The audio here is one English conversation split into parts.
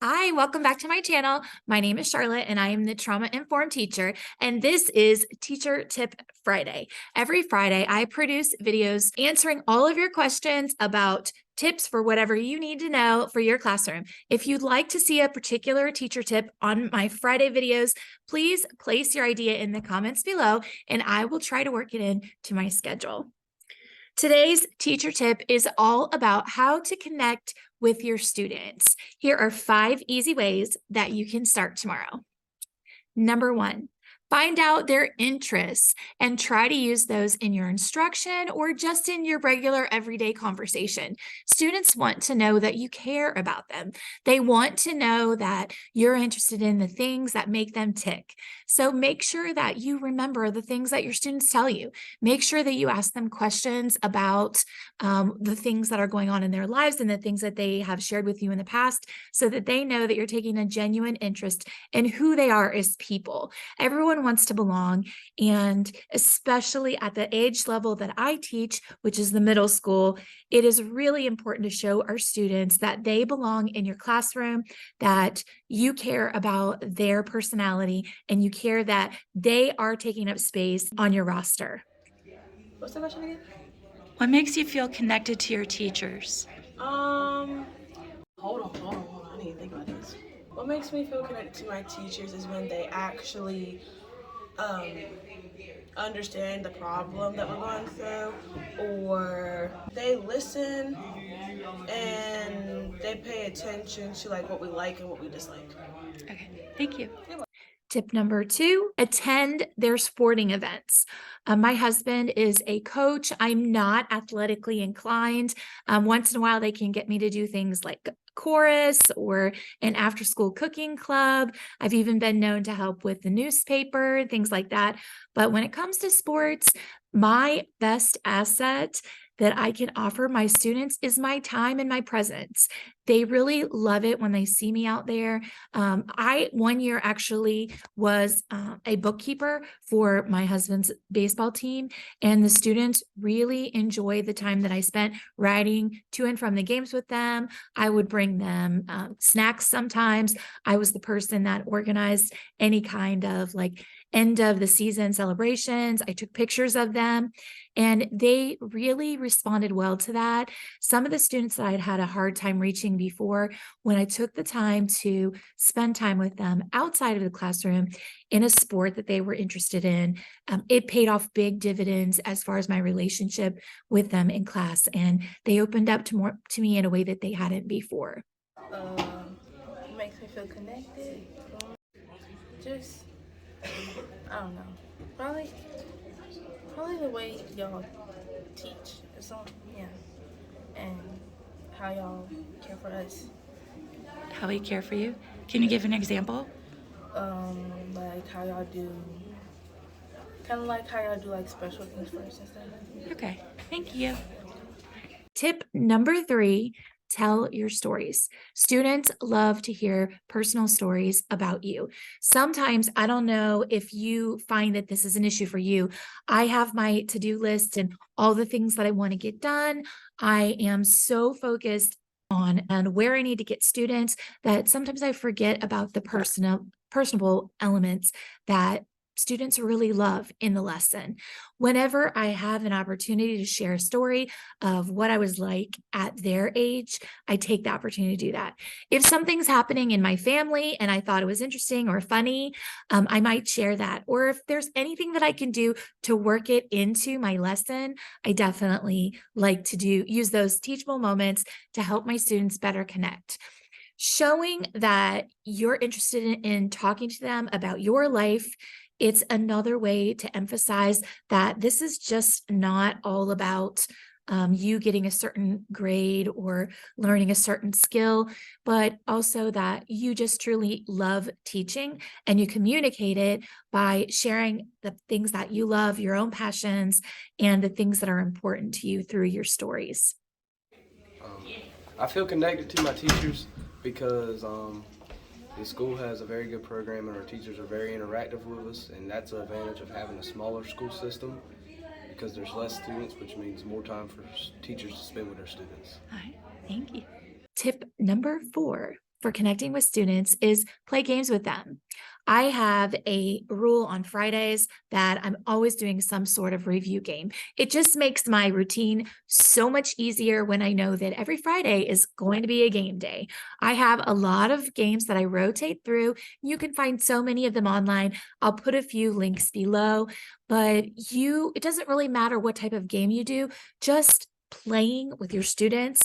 Hi, welcome back to my channel. My name is Charlotte and I am the trauma informed teacher. And this is Teacher Tip Friday. Every Friday, I produce videos answering all of your questions about tips for whatever you need to know for your classroom. If you'd like to see a particular teacher tip on my Friday videos, please place your idea in the comments below and I will try to work it into my schedule. Today's teacher tip is all about how to connect with your students. Here are 5 easy ways that you can start tomorrow. Number 1, find out their interests and try to use those in your instruction or just in your regular everyday conversation. Students want to know that you care about them. They want to know that you're interested in the things that make them tick. So make sure that you remember the things that your students tell you. Make sure that you ask them questions about the things that are going on in their lives and the things that they have shared with you in the past so that they know that you're taking a genuine interest in who they are as people. Everyone wants to belong, and especially at the age level that I teach, which is the middle school, it is really important to show our students that they belong in your classroom, that you care about their personality, and you care that they are taking up space on your roster. What's the question again? What makes you feel connected to your teachers? Um, hold on. I need to think about this. What makes me feel connected to my teachers is when they actually um, understand the problem that we're going through, or they listen and they pay attention to like what we like and what we dislike. Okay, thank you. Tip number 2, attend their sporting events. My husband is a coach. I'm not athletically inclined. Once in a while, they can get me to do things like chorus or an after school cooking club. I've even been known to help with the newspaper, things like that. But when it comes to sports, my best asset that I can offer my students is my time and my presence. They really love it when they see me out there. I one year actually was a bookkeeper for my husband's baseball team, and the students really enjoyed the time that I spent riding to and from the games with them. I would bring them snacks sometimes. I was the person that organized any kind of like end of the season celebrations. I took pictures of them, and they really responded well to that. Some of the students that I'd had a hard time reaching before, when I took the time to spend time with them outside of the classroom in a sport that they were interested in, it paid off big dividends as far as my relationship with them in class, and they opened up to me in a way that they hadn't before. Makes me feel connected. Just I don't know. Probably probably the way y'all teach or something. Yeah, and how y'all care for us. How we care for you? Can you give an example? Like how y'all do, kind of like how y'all do like special things for us and stuff. Okay, thank you. Tip number 3, tell your stories. Students love to hear personal stories about you. Sometimes, I don't know if you find that this is an issue for you. I have my to-do list and all the things that I want to get done. I am so focused on and where I need to get students that sometimes I forget about the personable elements that students really love in the lesson. Whenever I have an opportunity to share a story of what I was like at their age, I take the opportunity to do that. If something's happening in my family and I thought it was interesting or funny, I might share that. Or if there's anything that I can do to work it into my lesson, I definitely like to use those teachable moments to help my students better connect. Showing that you're interested in talking to them about your life, it's another way to emphasize that this is just not all about you getting a certain grade or learning a certain skill, but also that you just truly love teaching and you communicate it by sharing the things that you love, your own passions, and the things that are important to you through your stories. Um, I feel connected to my teachers because the school has a very good program and our teachers are very interactive with us, and that's an advantage of having a smaller school system because there's less students, which means more time for teachers to spend with their students. All right, thank you. Tip number 4, for connecting with students is play games with them. I have a rule on Fridays that I'm always doing some sort of review game. It just makes my routine so much easier when I know that every Friday is going to be a game day. I have a lot of games that I rotate through. You can find so many of them online. I'll put a few links below, but it doesn't really matter what type of game you do, just playing with your students.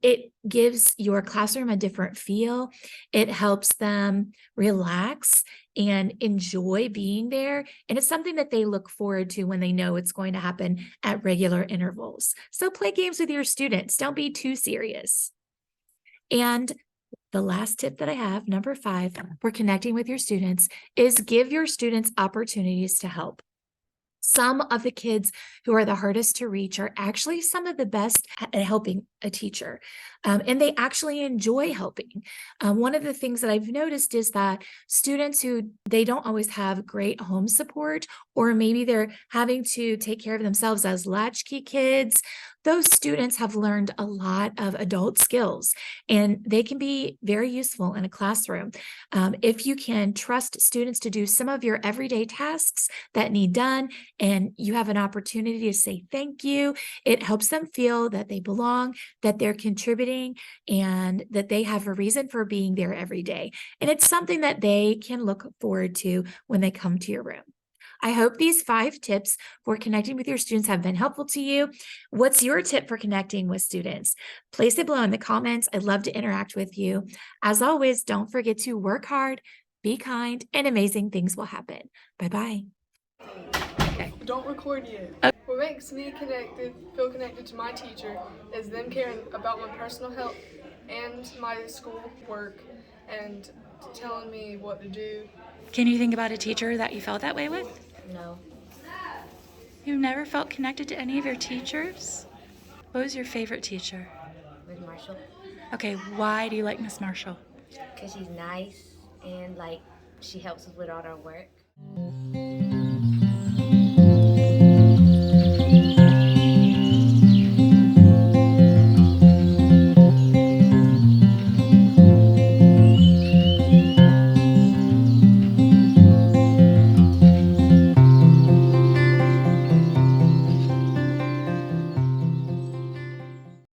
It gives your classroom a different feel. It helps them relax and enjoy being there. And it's something that they look forward to when they know it's going to happen at regular intervals. So play games with your students. Don't be too serious. And the last tip that I have, number 5, for connecting with your students is give your students opportunities to help. Some of the kids who are the hardest to reach are actually some of the best at helping a teacher, and they actually enjoy helping. One of the things that I've noticed is that students who they don't always have great home support, or maybe they're having to take care of themselves as latchkey kids, those students have learned a lot of adult skills, and they can be very useful in a classroom. If you can trust students to do some of your everyday tasks that need done, and you have an opportunity to say thank you, it helps them feel that they belong, that they're contributing, and that they have a reason for being there every day. And it's something that they can look forward to when they come to your room. I hope these 5 tips for connecting with your students have been helpful to you. What's your tip for connecting with students? Place it below in the comments. I'd love to interact with you. As always, don't forget to work hard, be kind, and amazing things will happen. Bye-bye. Don't record yet. What makes me feel connected to my teacher is them caring about my personal health and my school work and telling me what to do. Can you think about a teacher that you felt that way with? No. You've never felt connected to any of your teachers? What was your favorite teacher? With Marshall. Okay, why do you like Miss Marshall? Because she's nice and, like, she helps us with all our work.